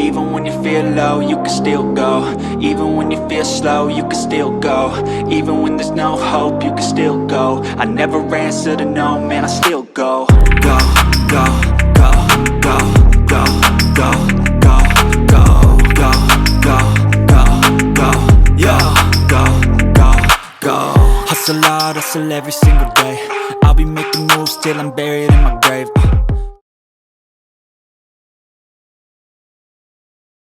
Even when you feel low, you can still go. Even when you feel slow, you can still go. Even when there's no hope, you can still go. I never answer to no, man, I still go. Go, go, go, go, go, go, go, go, go, go, go, go, yo, go, go, go. Hustle hard, hustle every single day. I'll be making moves till I'm buried in my grave.